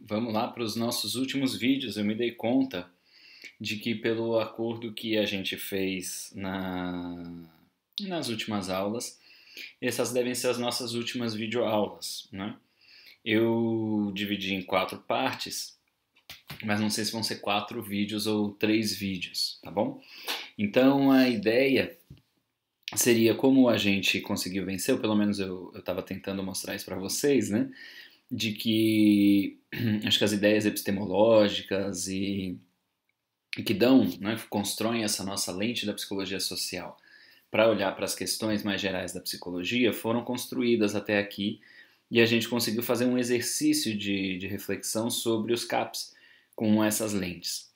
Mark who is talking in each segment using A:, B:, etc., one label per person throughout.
A: Vamos lá para os nossos últimos vídeos. Eu me dei conta de que pelo acordo que a gente fez nas últimas aulas, essas devem ser as nossas últimas videoaulas, né? Eu dividi em 4 partes, mas não sei se vão ser 4 vídeos ou 3 vídeos, tá bom? Então a ideia seria como a gente conseguiu vencer, ou pelo menos eu estava tentando mostrar isso para vocês, né? De que acho que as ideias epistemológicas e que dão, né, constroem essa nossa lente da psicologia social para olhar para as questões mais gerais da psicologia foram construídas até aqui e a gente conseguiu fazer um exercício de reflexão sobre os CAPs com essas lentes.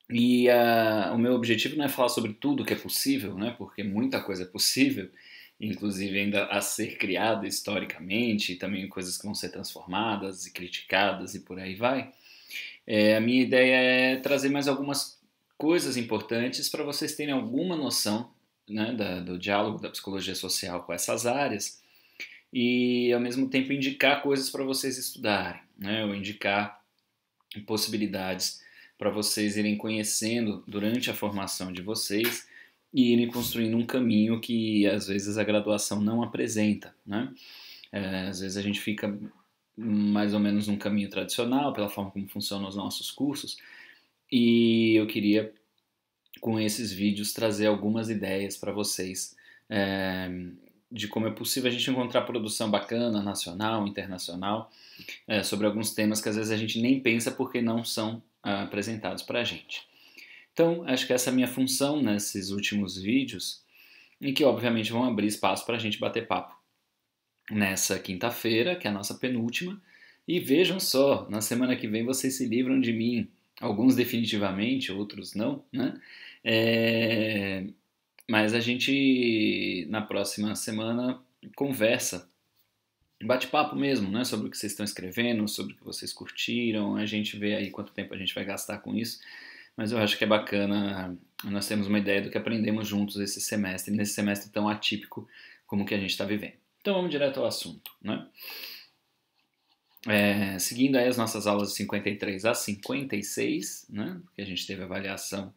A: E o meu objetivo não é falar sobre tudo que é possível, né, porque muita coisa é possível, inclusive ainda a ser criada historicamente, e também coisas que vão ser transformadas e criticadas e por aí vai. A minha ideia é trazer mais algumas coisas importantes para vocês terem alguma noção, né, do diálogo da psicologia social com essas áreas e ao mesmo tempo indicar coisas para vocês estudarem, né, ou indicar possibilidades para vocês irem conhecendo durante a formação de vocês e irem construindo um caminho que às vezes a graduação não apresenta, né? Às vezes a gente fica mais ou menos num caminho tradicional, pela forma como funcionam os nossos cursos, e eu queria, com esses vídeos, trazer algumas ideias para vocês de como é possível a gente encontrar produção bacana, nacional, internacional, sobre alguns temas que às vezes a gente nem pensa porque não são apresentados para a gente. Então, acho que essa é a minha função nesses últimos vídeos, e que obviamente vão abrir espaço para a gente bater papo nessa quinta-feira, que é a nossa penúltima, e vejam só, na semana que vem vocês se livram de mim, alguns definitivamente, outros não, né? Mas a gente, na próxima semana, conversa, bate papo mesmo, né? Sobre o que vocês estão escrevendo, sobre o que vocês curtiram, a gente vê aí quanto tempo a gente vai gastar com isso, mas eu acho que é bacana, nós temos uma ideia do que aprendemos juntos esse semestre, nesse semestre tão atípico como o que a gente está vivendo. Então vamos direto ao assunto, né? Seguindo aí as nossas aulas de 53 a 56, né? Porque a gente teve avaliação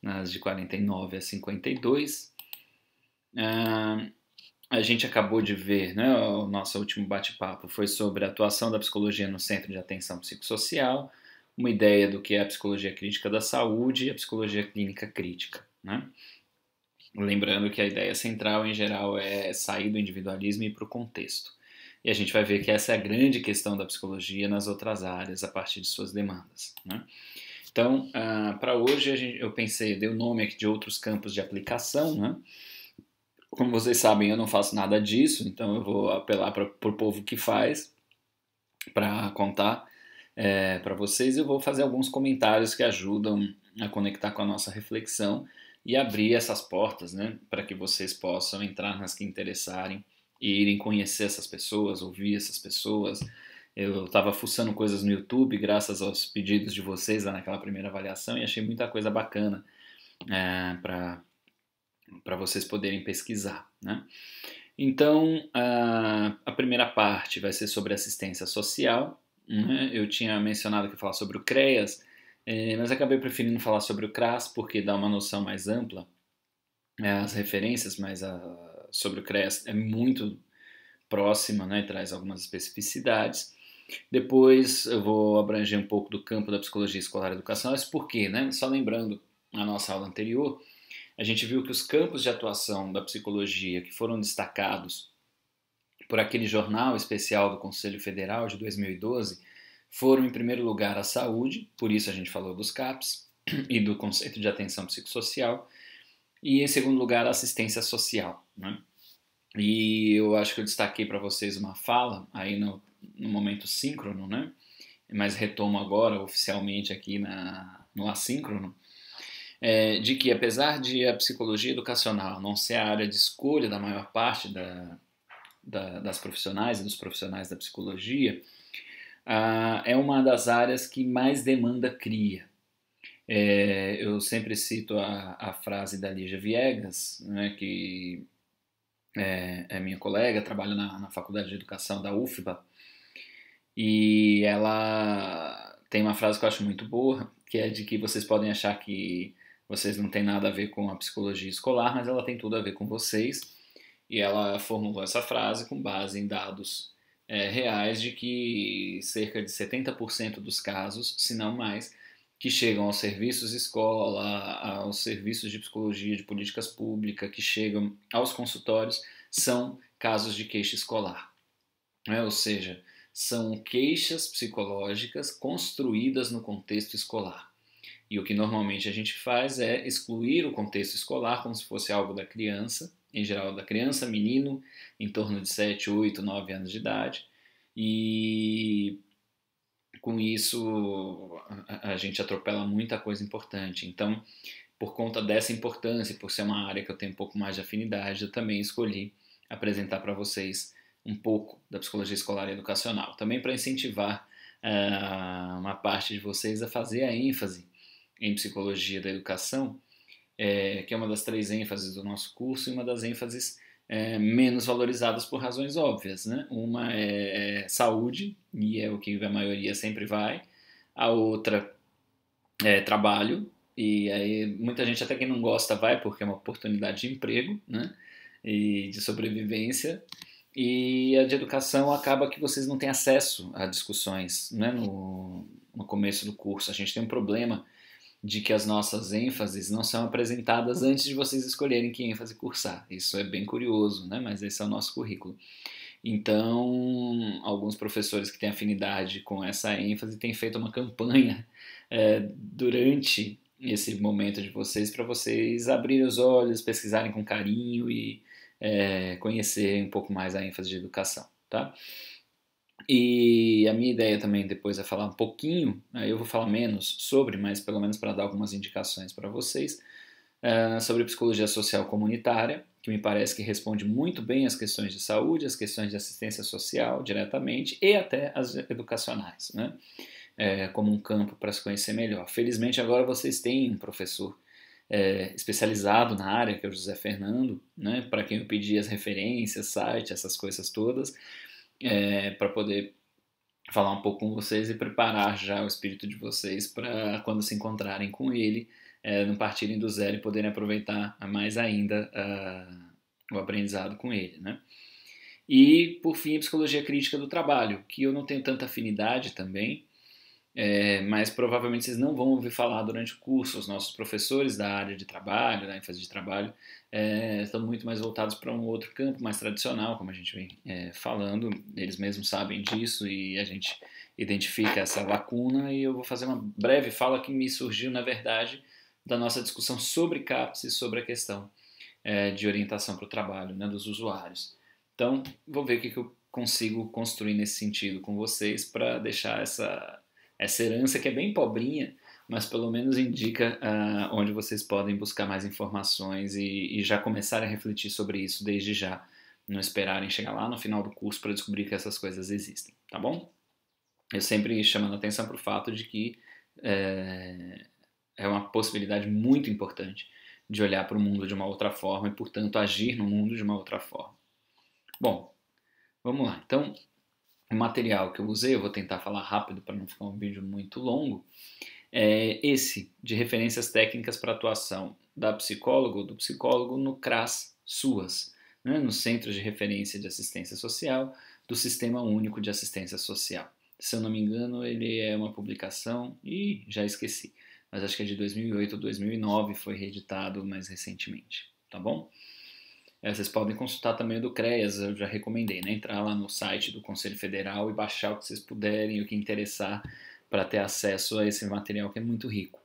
A: nas de 49 a 52. A gente acabou de ver, né? O nosso último bate-papo foi sobre a atuação da psicologia no Centro de Atenção Psicossocial, uma ideia do que é a psicologia crítica da saúde e a psicologia clínica crítica, né? Lembrando que a ideia central, em geral, é sair do individualismo e ir para o contexto. E a gente vai ver que essa é a grande questão da psicologia nas outras áreas, a partir de suas demandas, né? Então, para hoje, eu pensei, dei o nome aqui de outros campos de aplicação, né? Como vocês sabem, eu não faço nada disso, então eu vou apelar para o povo que faz, para contar para vocês. Eu vou fazer alguns comentários que ajudam a conectar com a nossa reflexão e abrir essas portas, né, para que vocês possam entrar nas que interessarem e irem conhecer essas pessoas, ouvir essas pessoas. Eu estava fuçando coisas no YouTube, graças aos pedidos de vocês lá naquela primeira avaliação, e achei muita coisa bacana para vocês poderem pesquisar, né? Então, a primeira parte vai ser sobre assistência social, né? Eu tinha mencionado que ia falar sobre o CREAS, mas acabei preferindo falar sobre o CRAS, porque dá uma noção mais ampla, as referências, mas sobre o CREAS é muito próxima, né? E traz algumas especificidades. Depois eu vou abranger um pouco do campo da psicologia escolar educacional, isso por quê, né? Só lembrando a nossa aula anterior, a gente viu que os campos de atuação da psicologia que foram destacados por aquele jornal especial do Conselho Federal de 2012 foram, em primeiro lugar, a saúde, por isso a gente falou dos CAPs e do conceito de atenção psicossocial, e, em segundo lugar, a assistência social, né? E eu acho que eu destaquei para vocês uma fala aí no momento síncrono, né? Mas retomo agora oficialmente aqui no assíncrono, de que apesar de a psicologia educacional não ser a área de escolha da maior parte das profissionais e dos profissionais da psicologia, é uma das áreas que mais demanda cria. Eu sempre cito a frase da Lígia Viegas, né, que é minha colega, trabalha na Faculdade de Educação da UFBA, e ela tem uma frase que eu acho muito boa, que é de que vocês podem achar que vocês não têm nada a ver com a psicologia escolar, mas ela tem tudo a ver com vocês. E ela formulou essa frase com base em dados reais de que cerca de 70% dos casos, se não mais, que chegam aos serviços escola, aos serviços de psicologia, de políticas públicas, que chegam aos consultórios, são casos de queixa escolar. Ou seja, são queixas psicológicas construídas no contexto escolar. E o que normalmente a gente faz é excluir o contexto escolar como se fosse algo da criança, em geral da criança, menino, em torno de 7, 8, 9 anos de idade, e com isso a gente atropela muita coisa importante. Então, por conta dessa importância, por ser uma área que eu tenho um pouco mais de afinidade, eu também escolhi apresentar para vocês um pouco da psicologia escolar e educacional. Também para incentivar uma parte de vocês a fazer a ênfase em psicologia da educação, que é uma das 3 ênfases do nosso curso e uma das ênfases menos valorizadas por razões óbvias, né? Uma é saúde, e é o que a maioria sempre vai. A outra é trabalho, e aí muita gente, até quem não gosta, vai porque é uma oportunidade de emprego, né? E de sobrevivência. E a de educação acaba que vocês não têm acesso a discussões, né? No começo do curso. A gente tem um problema de que as nossas ênfases não são apresentadas antes de vocês escolherem que ênfase cursar. Isso é bem curioso, né? Mas esse é o nosso currículo. Então, alguns professores que têm afinidade com essa ênfase têm feito uma campanha durante esse momento de vocês para vocês abrirem os olhos, pesquisarem com carinho e conhecerem um pouco mais a ênfase de educação, tá? E a minha ideia também depois é falar um pouquinho, eu vou falar menos sobre, mas pelo menos para dar algumas indicações para vocês, sobre psicologia social comunitária, que me parece que responde muito bem às questões de saúde, às questões de assistência social diretamente e até as educacionais, né? Como um campo para se conhecer melhor. Felizmente agora vocês têm um professor especializado na área, que é o José Fernando, né? Para quem eu pedi as referências, site, essas coisas todas, para poder falar um pouco com vocês e preparar já o espírito de vocês para quando se encontrarem com ele, não partirem do zero e poderem aproveitar mais ainda o aprendizado com ele, né? E, por fim, a psicologia crítica do trabalho, que eu não tenho tanta afinidade também, mas provavelmente vocês não vão ouvir falar durante o curso. Os nossos professores da área de trabalho, da ênfase de trabalho, estão muito mais voltados para um outro campo mais tradicional, como a gente vem falando. Eles mesmos sabem disso e a gente identifica essa lacuna, e eu vou fazer uma breve fala que me surgiu, na verdade, da nossa discussão sobre CAPS e sobre a questão de orientação para o trabalho, né, dos usuários. Então, vou ver o que eu consigo construir nesse sentido com vocês para deixar essa herança, que é bem pobrinha, mas pelo menos indica onde vocês podem buscar mais informações e já começarem a refletir sobre isso desde já, não esperarem chegar lá no final do curso para descobrir que essas coisas existem, tá bom? Eu sempre chamando a atenção para o fato de que é uma possibilidade muito importante de olhar para o mundo de uma outra forma e, portanto, agir no mundo de uma outra forma. Bom, vamos lá. Então, o material que eu usei, eu vou tentar falar rápido para não ficar um vídeo muito longo, é esse de referências técnicas para atuação do psicólogo no CRAS SUAS, né, no Centro de Referência de Assistência Social do Sistema Único de Assistência Social. Se eu não me engano, ele é uma publicação, já esqueci, mas acho que é de 2008 ou 2009, foi reeditado mais recentemente, tá bom? Vocês podem consultar também o do CREAS, eu já recomendei, né? Entrar lá no site do Conselho Federal e baixar o que vocês puderem, o que interessar, para ter acesso a esse material que é muito rico.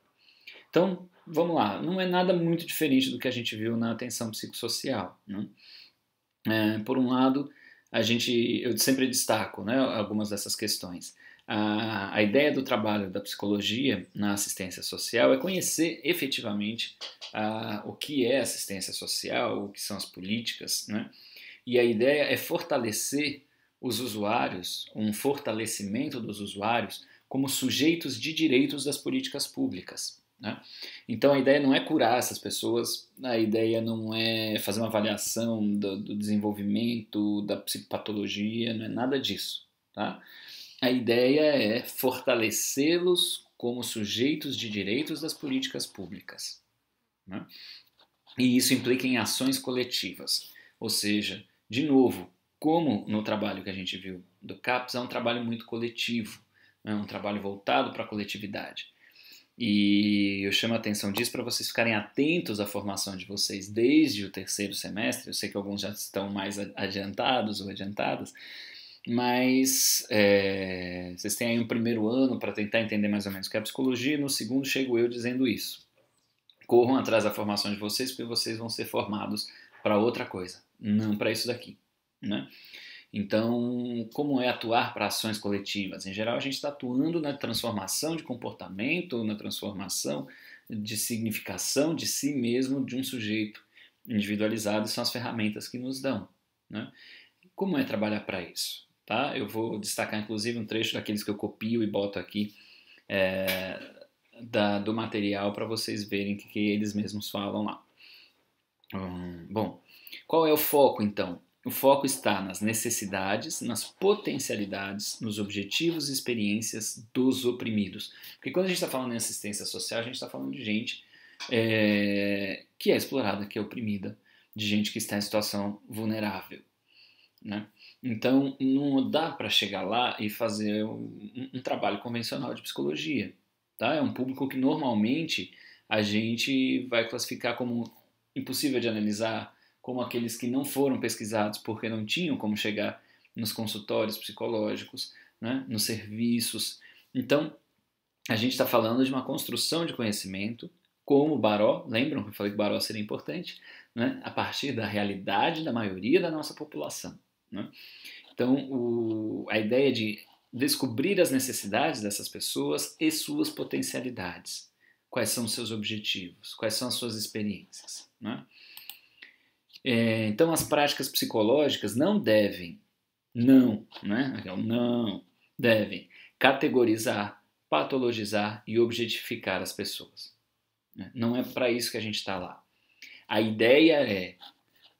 A: Então, vamos lá, não é nada muito diferente do que a gente viu na atenção psicossocial, né? Por um lado, eu sempre destaco, né, algumas dessas questões. A ideia do trabalho da psicologia na assistência social é conhecer efetivamente o que é assistência social, o que são as políticas, né? E a ideia é fortalecer os usuários, um fortalecimento dos usuários como sujeitos de direitos das políticas públicas, né? Então a ideia não é curar essas pessoas, a ideia não é fazer uma avaliação do desenvolvimento, da psicopatologia, não é nada disso, tá? a ideia é fortalecê-los como sujeitos de direitos das políticas públicas, né? E isso implica em ações coletivas, ou seja, de novo, como no trabalho que a gente viu do CAPES, é um trabalho muito coletivo, é um trabalho voltado para a coletividade. E eu chamo a atenção disso para vocês ficarem atentos à formação de vocês desde o terceiro semestre. Eu sei que alguns já estão mais adiantados ou adiantadas, mas vocês têm aí um primeiro ano para tentar entender mais ou menos o que é a psicologia, e no segundo chego eu dizendo isso. Corram atrás da formação de vocês, porque vocês vão ser formados para outra coisa, não para isso daqui, né? Então, como é atuar para ações coletivas? Em geral, a gente está atuando na transformação de comportamento, na transformação de significação de si mesmo, de um sujeito individualizado, e são as ferramentas que nos dão, né? Como é trabalhar para isso? Tá? Eu vou destacar, inclusive, um trecho daqueles que eu copio e boto aqui do material para vocês verem o que eles mesmos falam lá. Bom, qual é o foco, então? O foco está nas necessidades, nas potencialidades, nos objetivos e experiências dos oprimidos. Porque quando a gente está falando em assistência social, a gente está falando de gente que é explorada, que é oprimida, de gente que está em situação vulnerável, né? Então, não dá para chegar lá e fazer um trabalho convencional de psicologia. Tá? É um público que normalmente a gente vai classificar como impossível de analisar, como aqueles que não foram pesquisados porque não tinham como chegar nos consultórios psicológicos, né? Nos serviços. Então, a gente está falando de uma construção de conhecimento, como o Baró, lembram que eu falei que o Baró seria importante, né? A partir da realidade da maioria da nossa população, né? Então, a ideia de descobrir as necessidades dessas pessoas e suas potencialidades. Quais são os seus objetivos? Quais são as suas experiências? Né? Então, as práticas psicológicas não devem categorizar, patologizar e objetificar as pessoas. Não é para isso que a gente está lá. A ideia é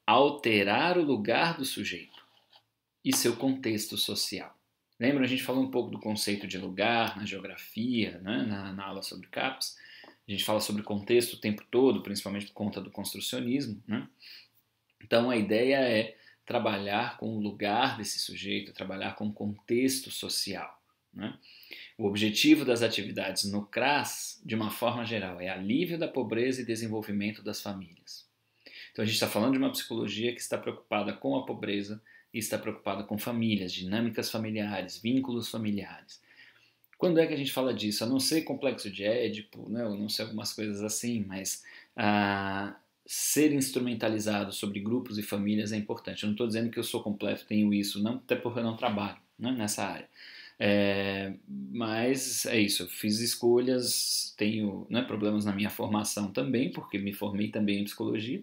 A: alterar o lugar do sujeito e seu contexto social. Lembra, a gente falou um pouco do conceito de lugar na geografia, né, na aula sobre CAPES. A gente fala sobre contexto o tempo todo, principalmente por conta do construcionismo, né? Então a ideia é trabalhar com o lugar desse sujeito, trabalhar com o contexto social, né? O objetivo das atividades no CRAS, de uma forma geral, é alívio da pobreza e desenvolvimento das famílias. Então a gente está falando de uma psicologia que está preocupada com a pobreza e está preocupada com famílias, dinâmicas familiares, vínculos familiares. Quando é que a gente fala disso? A não ser complexo de Édipo, né? Ou não sei algumas coisas assim, mas ser instrumentalizado sobre grupos e famílias é importante. Eu não estou dizendo que eu sou completo, tenho isso, não, até porque eu não trabalho, né, nessa área. Mas é isso, eu fiz escolhas, tenho, né, problemas na minha formação também, porque me formei também em psicologia,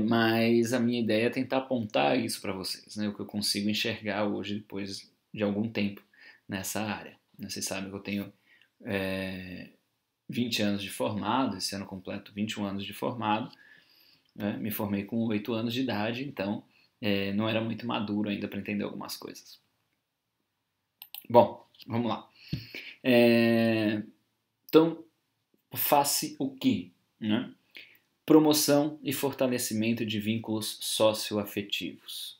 A: mas a minha ideia é tentar apontar isso para vocês, né, o que eu consigo enxergar hoje, depois de algum tempo nessa área. Vocês sabem que eu tenho 20 anos de formado, esse ano completo 21 anos de formado, né, me formei com 8 anos de idade, então não era muito maduro ainda para entender algumas coisas. Bom, vamos lá. Então, faça o quê? Né? Promoção e fortalecimento de vínculos socioafetivos.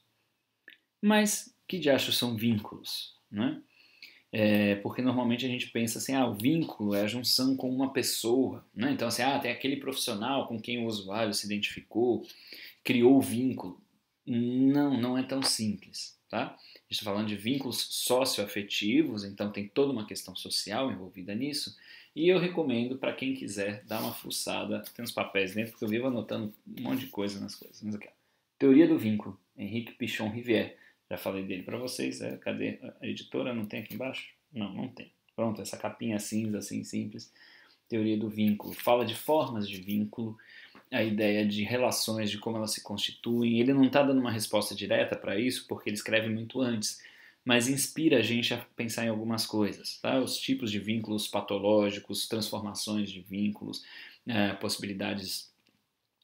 A: Mas que diachos são vínculos? Né? Porque normalmente a gente pensa assim, o vínculo é a junção com uma pessoa. Né? Então, assim, tem aquele profissional com quem o usuário se identificou, criou o vínculo. Não é tão simples. Tá? A gente está falando de vínculos socioafetivos, então tem toda uma questão social envolvida nisso, e eu recomendo para quem quiser dar uma fuçada, tem uns papéis dentro, porque eu vivo anotando um monte de coisa nas coisas. Mas aqui, Teoria do Vínculo, Henrique Pichon Rivière, já falei dele para vocês, cadê a editora? Não tem aqui embaixo? Não tem. Pronto, essa capinha cinza, assim, simples, Teoria do Vínculo, fala de formas de vínculo, a ideia de relações, de como elas se constituem. Ele não está dando uma resposta direta para isso, porque ele escreve muito antes, mas inspira a gente a pensar em algumas coisas. Tá? Os tipos de vínculos patológicos, transformações de vínculos, possibilidades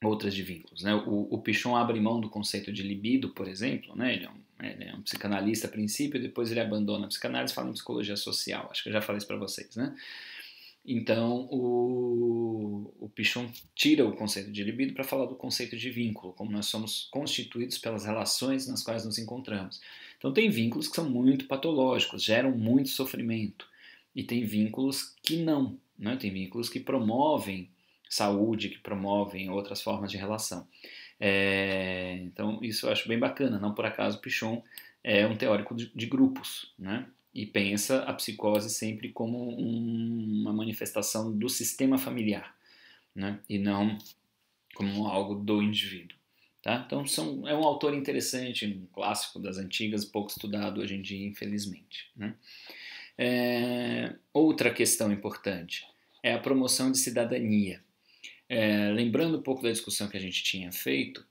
A: outras de vínculos. Né? O Pichon abre mão do conceito de libido, por exemplo, né? Ele é um Ele é um psicanalista a princípio, depois ele abandona a psicanálise e fala em psicologia social. Acho que eu já falei isso para vocês, né? Então, o Pichon tira o conceito de libido para falar do conceito de vínculo, como nós somos constituídos pelas relações nas quais nos encontramos. Então, tem vínculos que são muito patológicos, geram muito sofrimento, e tem vínculos que não, né? Tem vínculos que promovem saúde, que promovem outras formas de relação. Então, isso eu acho bem bacana. Não por acaso, Pichon é um teórico de grupos, né? E pensa a psicose sempre como uma manifestação do sistema familiar, né? E não como algo do indivíduo. Tá? Então é um autor interessante, um clássico das antigas, pouco estudado hoje em dia, infelizmente. Né? Outra questão importante é a promoção de cidadania. Lembrando um pouco da discussão que a gente tinha feito,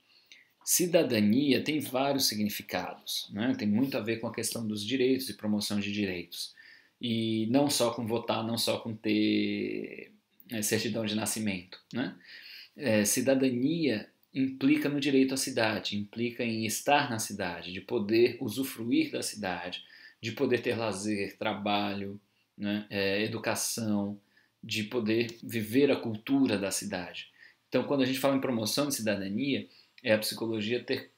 A: cidadania tem vários significados, né? Tem muito a ver com a questão dos direitos e promoção de direitos. E não só com votar, não só com ter certidão de nascimento. Né? Cidadania implica no direito à cidade, implica em estar na cidade, de poder usufruir da cidade, de poder ter lazer, trabalho, né? Educação, de poder viver a cultura da cidade. Então, quando a gente fala em promoção de cidadania, é a psicologia ter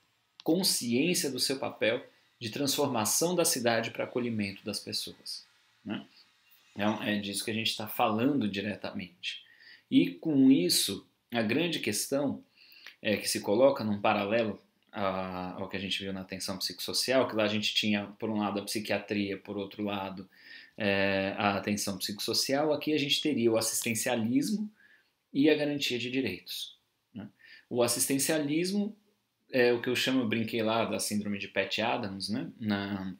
A: consciência do seu papel de transformação da cidade para acolhimento das pessoas. Né? É disso que a gente está falando diretamente. E com isso, a grande questão que se coloca num paralelo ao que a gente viu na atenção psicossocial, que lá a gente tinha, por um lado, a psiquiatria, por outro lado, a atenção psicossocial, aqui a gente teria o assistencialismo e a garantia de direitos. Né? O assistencialismo é o que eu brinquei lá da síndrome de Patch Adams, né? Na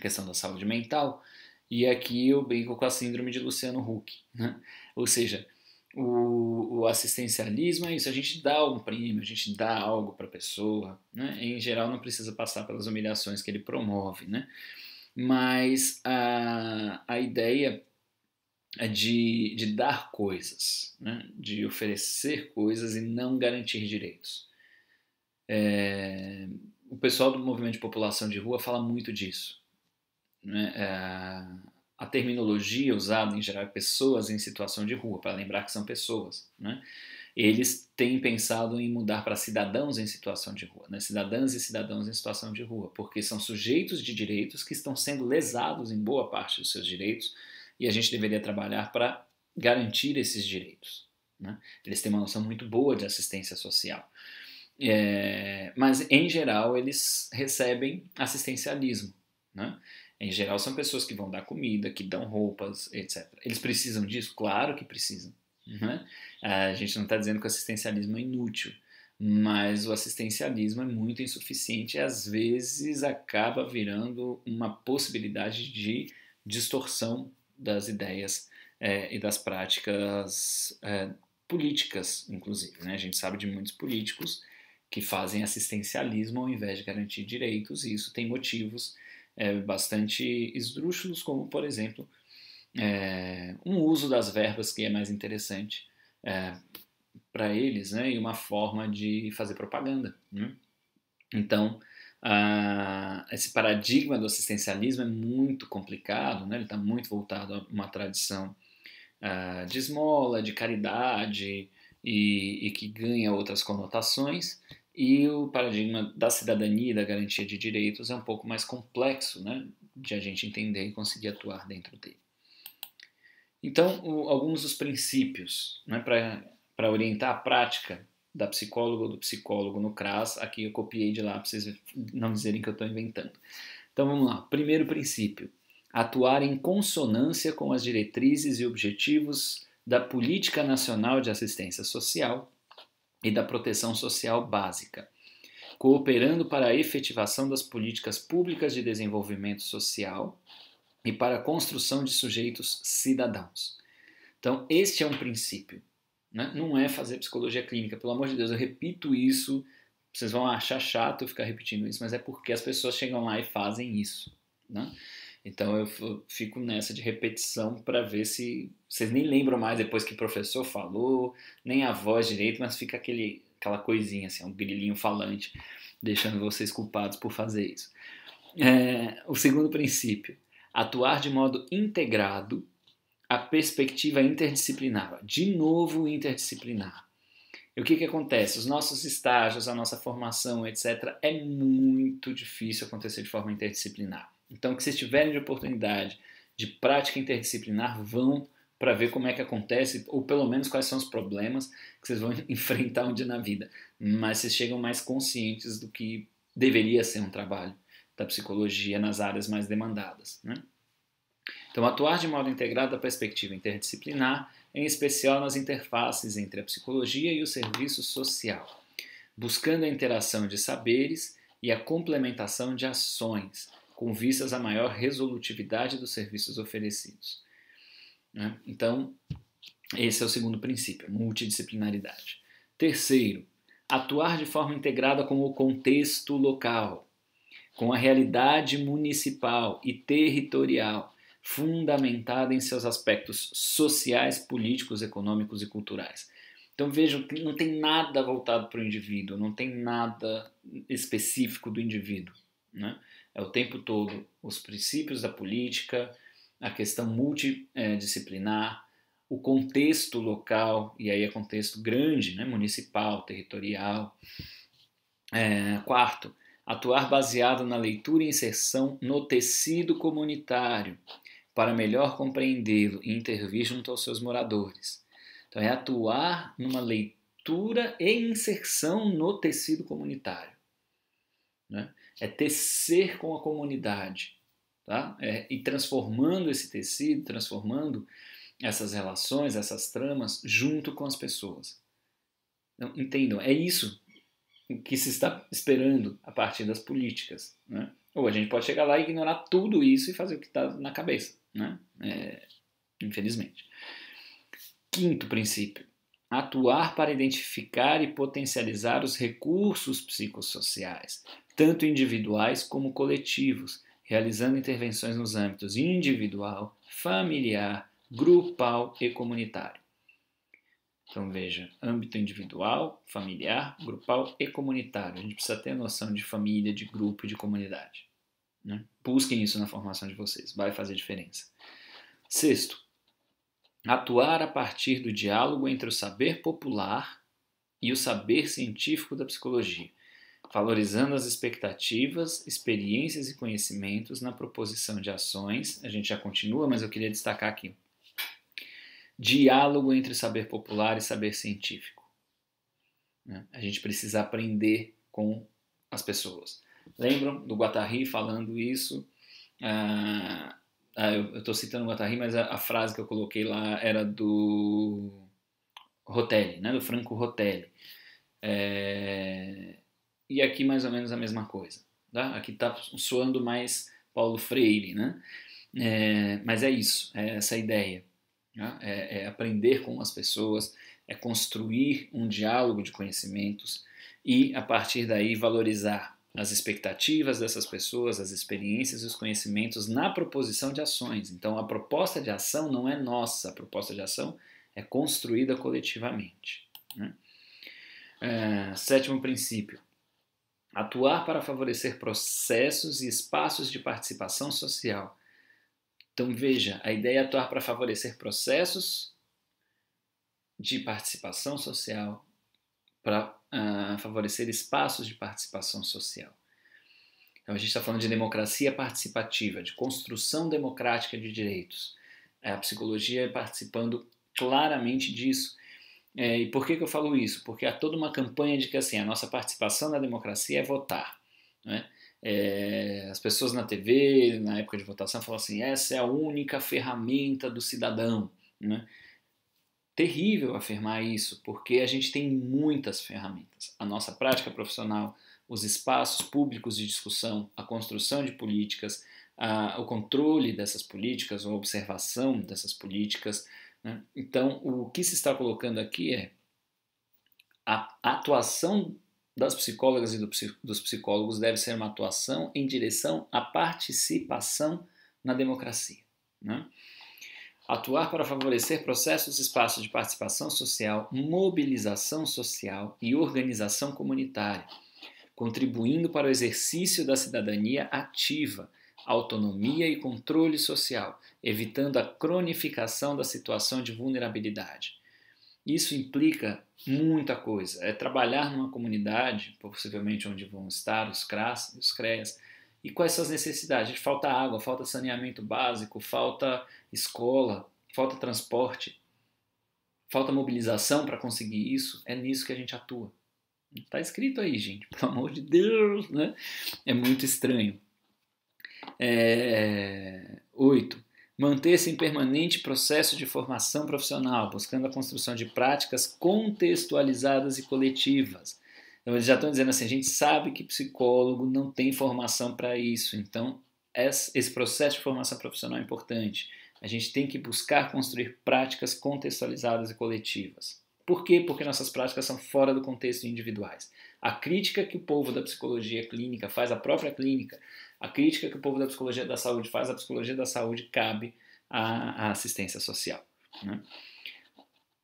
A: questão da saúde mental, e aqui eu brinco com a síndrome de Luciano Huck. Né? Ou seja, o assistencialismo é isso, a gente dá um prêmio, a gente dá algo para a pessoa, né? Em geral não precisa passar pelas humilhações que ele promove, né? Mas a ideia é de dar coisas, né? De oferecer coisas e não garantir direitos. O pessoal do movimento de população de rua fala muito disso. Né? A terminologia usada em geral é pessoas em situação de rua, para lembrar que são pessoas. Né? Eles têm pensado em mudar para cidadãos em situação de rua, né? Cidadãs e cidadãos em situação de rua, porque são sujeitos de direitos que estão sendo lesados em boa parte dos seus direitos e a gente deveria trabalhar para garantir esses direitos. Né? Eles têm uma noção muito boa de assistência social. Mas, em geral, eles recebem assistencialismo. Né? Em geral, são pessoas que vão dar comida, que dão roupas, etc. Eles precisam disso? Claro que precisam. Né? A gente não está dizendo que o assistencialismo é inútil, mas o assistencialismo é muito insuficiente e, às vezes, acaba virando uma possibilidade de distorção das ideias e das práticas políticas, inclusive. Né? A gente sabe de muitos políticos que fazem assistencialismo ao invés de garantir direitos, e isso tem motivos bastante esdrúxulos, como, por exemplo, um uso das verbas que é mais interessante para eles, né? E uma forma de fazer propaganda. Né? Então, esse paradigma do assistencialismo é muito complicado, né? Ele está muito voltado a uma tradição de esmola, de caridade e que ganha outras conotações. E o paradigma da cidadania e da garantia de direitos é um pouco mais complexo, né, de a gente entender e conseguir atuar dentro dele. Então, alguns dos princípios, né, para orientar a prática da psicóloga ou do psicólogo no CRAS, aqui eu copiei de lá para vocês não dizerem que eu estou inventando. Então vamos lá. Primeiro princípio: atuar em consonância com as diretrizes e objetivos da Política Nacional de Assistência Social e da proteção social básica, cooperando para a efetivação das políticas públicas de desenvolvimento social e para a construção de sujeitos cidadãos. Então, este é um princípio. Né? Não é fazer psicologia clínica, pelo amor de Deus, eu repito isso, vocês vão achar chato eu ficar repetindo isso, mas é porque as pessoas chegam lá e fazem isso. Né? Então eu fico nessa de repetição para ver se vocês nem lembram mais depois que o professor falou, nem a voz direito, mas fica aquele aquela coisinha assim, um grilinho falante, deixando vocês culpados por fazer isso. O segundo princípio, atuar de modo integrado a perspectiva interdisciplinar. De novo, interdisciplinar. E o que acontece? Os nossos estágios, a nossa formação, etc., é muito difícil acontecer de forma interdisciplinar. Então, que vocês tiverem de oportunidade de prática interdisciplinar, vão para ver como é que acontece, ou pelo menos quais são os problemas que vocês vão enfrentar um dia na vida. Mas vocês chegam mais conscientes do que deveria ser um trabalho da psicologia nas áreas mais demandadas, né? Então, atuar de modo integrado a perspectiva interdisciplinar, em especial nas interfaces entre a psicologia e o serviço social, buscando a interação de saberes e a complementação de ações, com vistas à maior resolutividade dos serviços oferecidos. Né? Então, esse é o segundo princípio, multidisciplinaridade. Terceiro, atuar de forma integrada com o contexto local, com a realidade municipal e territorial, fundamentada em seus aspectos sociais, políticos, econômicos e culturais. Então vejam que não tem nada voltado para o indivíduo, não tem nada específico do indivíduo, né? É o tempo todo os princípios da política, a questão multidisciplinar, o contexto local, e aí é contexto grande, né? Municipal, territorial. Quarto, atuar baseado na leitura e inserção no tecido comunitário, para melhor compreendê-lo e intervir junto aos seus moradores. Então, é atuar numa leitura e inserção no tecido comunitário. Né? É tecer com a comunidade, tá? E transformando esse tecido, transformando essas relações, essas tramas, junto com as pessoas. Então, entendam, é isso que se está esperando a partir das políticas. Né? Ou a gente pode chegar lá e ignorar tudo isso e fazer o que está na cabeça. Né? Infelizmente. Quinto princípio. Atuar para identificar e potencializar os recursos psicossociais, tanto individuais como coletivos, realizando intervenções nos âmbitos individual, familiar, grupal e comunitário. Então veja, âmbito individual, familiar, grupal e comunitário. A gente precisa ter a noção de família, de grupo e de comunidade. Né? Busquem isso na formação de vocês, vai fazer diferença. Sexto, atuar a partir do diálogo entre o saber popular e o saber científico da psicologia, valorizando as expectativas, experiências e conhecimentos na proposição de ações. A gente já continua, mas eu queria destacar aqui. Diálogo entre saber popular e saber científico. A gente precisa aprender com as pessoas. Lembram do Guattari falando isso? Eu estou citando o Guattari, mas a frase que eu coloquei lá era do Rotelli, né? Do Franco Rotelli. E aqui mais ou menos a mesma coisa. Tá? Aqui está soando mais Paulo Freire, né? Mas é isso, é essa ideia. É aprender com as pessoas, é construir um diálogo de conhecimentos e, a partir daí, valorizar as expectativas dessas pessoas, as experiências e os conhecimentos na proposição de ações. Então, a proposta de ação não é nossa, a proposta de ação é construída coletivamente. Né? Sétimo princípio. Atuar para favorecer processos e espaços de participação social. Então, veja, a ideia é atuar para favorecer processos de participação social, para favorecer espaços de participação social. Então, a gente está falando de democracia participativa, de construção democrática de direitos. A psicologia é participando claramente disso. E por que eu falo isso? Porque há toda uma campanha de que assim, a nossa participação na democracia é votar. Né? As pessoas na TV, na época de votação, falam assim, essa é a única ferramenta do cidadão. Né? Terrível afirmar isso, porque a gente tem muitas ferramentas. A nossa prática profissional, os espaços públicos de discussão, a construção de políticas, o controle dessas políticas, a observação dessas políticas. Né? Então, o que se está colocando aqui é a atuação das psicólogas e dos psicólogos deve ser uma atuação em direção à participação na democracia. Né? Atuar para favorecer processos e espaços de participação social, mobilização social e organização comunitária, contribuindo para o exercício da cidadania ativa, autonomia e controle social, evitando a cronificação da situação de vulnerabilidade. Isso implica muita coisa. É trabalhar numa comunidade, possivelmente onde vão estar os CRAS, os CREAs, e quais são as necessidades. Falta água, falta saneamento básico, falta escola, falta transporte, falta mobilização para conseguir isso. É nisso que a gente atua. Está escrito aí, gente, pelo amor de Deus, né? É muito estranho. 8. Manter-se em permanente processo de formação profissional, buscando a construção de práticas contextualizadas e coletivas. Então, eles já estão dizendo assim, a gente sabe que psicólogo não tem formação para isso, então esse processo de formação profissional é importante. A gente tem que buscar construir práticas contextualizadas e coletivas. Por quê? Porque nossas práticas são fora do contexto individuais. A crítica que o povo da psicologia clínica faz à própria clínica, a crítica que o povo da psicologia da saúde faz à psicologia da saúde cabe à assistência social. Né?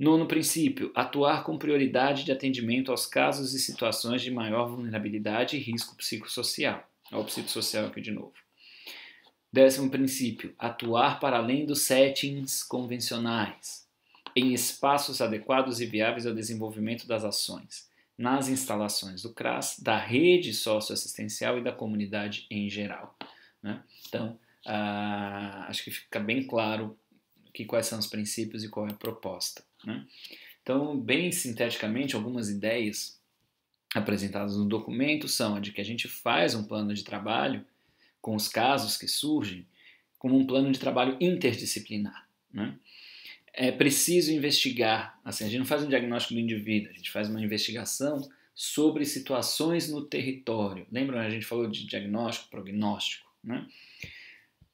A: 9º princípio, atuar com prioridade de atendimento aos casos e situações de maior vulnerabilidade e risco psicossocial. Olha o psicossocial aqui de novo. 10º princípio, atuar para além dos settings convencionais, em espaços adequados e viáveis ao desenvolvimento das ações, nas instalações do CRAS, da rede socioassistencial e da comunidade em geral. Né? Então, acho que fica bem claro quais são os princípios e qual é a proposta. Né? Então, bem sinteticamente, algumas ideias apresentadas no documento são a de que a gente faz um plano de trabalho com os casos que surgem como um plano de trabalho interdisciplinar. Né? É preciso investigar, assim, a gente não faz um diagnóstico do indivíduo, a gente faz uma investigação sobre situações no território. Lembram, a gente falou de diagnóstico, prognóstico, né?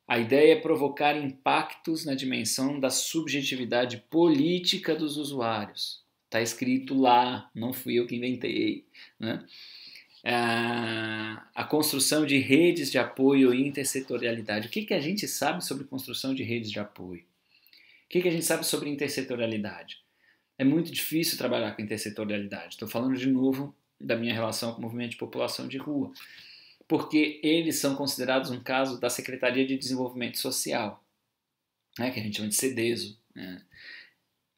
A: A ideia é provocar impactos na dimensão da subjetividade política dos usuários. Está escrito lá, não fui eu que inventei. Né? A construção de redes de apoio e intersetorialidade. O que a gente sabe sobre construção de redes de apoio? O que a gente sabe sobre intersetorialidade? É muito difícil trabalhar com intersetorialidade. Estou falando de novo da minha relação com o movimento de população de rua. Porque eles são considerados um caso da Secretaria de Desenvolvimento Social, né, que a gente chama de CEDESO. Né?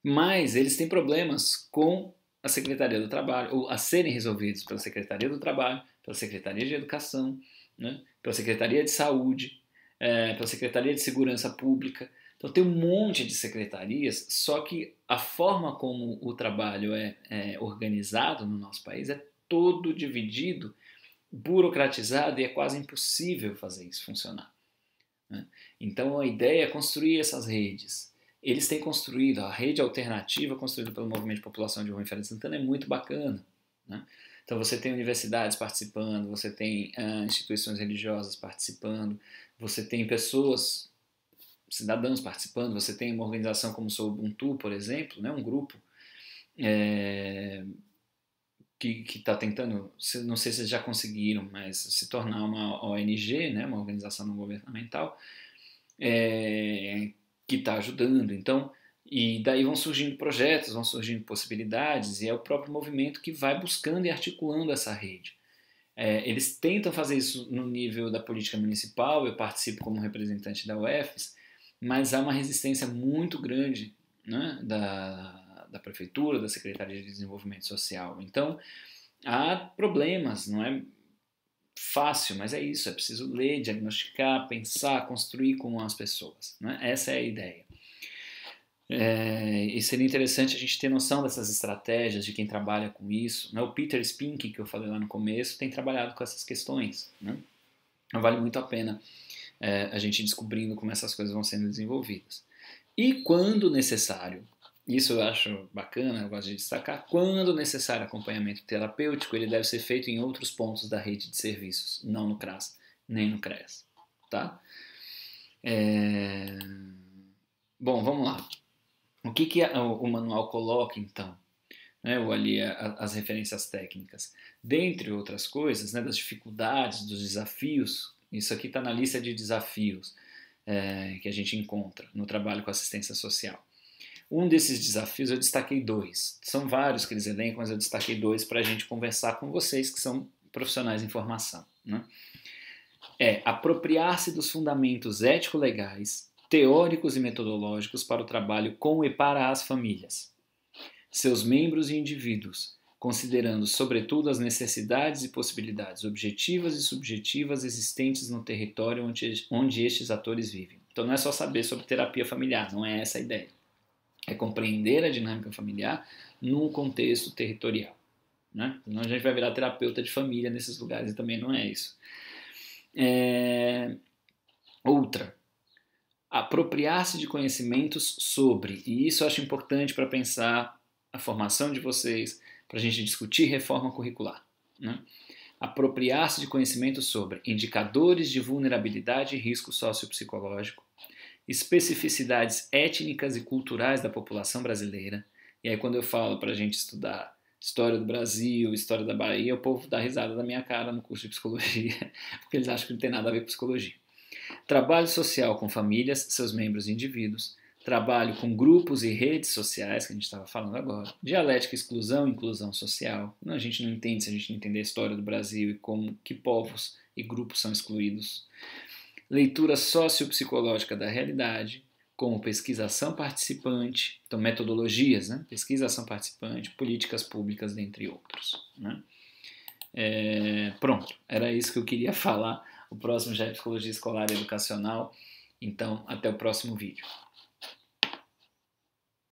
A: Mas eles têm problemas com a Secretaria do Trabalho, ou a serem resolvidos pela Secretaria do Trabalho, pela Secretaria de Educação, né, pela Secretaria de Saúde, pela Secretaria de Segurança Pública. Então tem um monte de secretarias, só que a forma como o trabalho é organizado no nosso país é todo dividido, burocratizado, e é quase impossível fazer isso funcionar. Né? Então a ideia é construir essas redes. Eles têm construído, a rede alternativa construída pelo Movimento de População de Rua em Feira de Santana é muito bacana. Né? Então você tem universidades participando, você tem instituições religiosas participando, você tem pessoas, cidadãos participando, você tem uma organização como o Ubuntu, por exemplo, né? Um grupo que está tentando, não sei se eles já conseguiram, mas se tornar uma ONG, né, uma organização não governamental, que está ajudando. Então, e daí vão surgindo projetos, vão surgindo possibilidades, e é o próprio movimento que vai buscando e articulando essa rede. Eles tentam fazer isso no nível da política municipal, eu participo como representante da UFES, mas há uma resistência muito grande, né, da Prefeitura, da Secretaria de Desenvolvimento Social. Então, há problemas, não é fácil, mas é isso, é preciso ler, diagnosticar, pensar, construir com as pessoas. Né? Essa é a ideia. E seria interessante a gente ter noção dessas estratégias de quem trabalha com isso. Né? O Peter Spink, que eu falei lá no começo, tem trabalhado com essas questões. Né? Então, vale muito a pena a gente descobrindo como essas coisas vão sendo desenvolvidas. E quando necessário, isso eu acho bacana, eu gosto de destacar, quando necessário acompanhamento terapêutico, ele deve ser feito em outros pontos da rede de serviços, não no CRAS, nem no CREAS. Tá? Bom, vamos lá. O que o manual coloca, então? Ou ali as referências técnicas. Dentre outras coisas, né, das dificuldades, dos desafios, isso aqui está na lista de desafios. que a gente encontra no trabalho com assistência social. Um desses desafios eu destaquei 2. São vários que eles elencam, mas eu destaquei 2 para a gente conversar com vocês que são profissionais em formação, né? É apropriar-se dos fundamentos ético-legais, teóricos e metodológicos para o trabalho com e para as famílias, seus membros e indivíduos, considerando sobretudo as necessidades e possibilidades objetivas e subjetivas existentes no território onde estes atores vivem. Então não é só saber sobre terapia familiar, não é essa a ideia. É compreender a dinâmica familiar num contexto territorial, né? Senão a gente vai virar terapeuta de família nesses lugares e também não é isso. Outra, apropriar-se de conhecimentos sobre, e isso eu acho importante para pensar a formação de vocês, para a gente discutir reforma curricular, né? Apropriar-se de conhecimentos sobre indicadores de vulnerabilidade e risco sociopsicológico, especificidades étnicas e culturais da população brasileira. E aí quando eu falo para a gente estudar história do Brasil, história da Bahia, o povo dá risada da minha cara no curso de psicologia, porque eles acham que não tem nada a ver com psicologia. Trabalho social com famílias, seus membros e indivíduos. Trabalho com grupos e redes sociais, que a gente estava falando agora. Dialética, exclusão e inclusão social. A gente não entende se a gente não entender a história do Brasil e como que povos e grupos são excluídos. Leitura sociopsicológica da realidade, como pesquisação participante, então metodologias, né? Pesquisação participante, políticas públicas, dentre outros, né? Pronto, era isso que eu queria falar. O próximo já é Psicologia Escolar e Educacional, então até o próximo vídeo.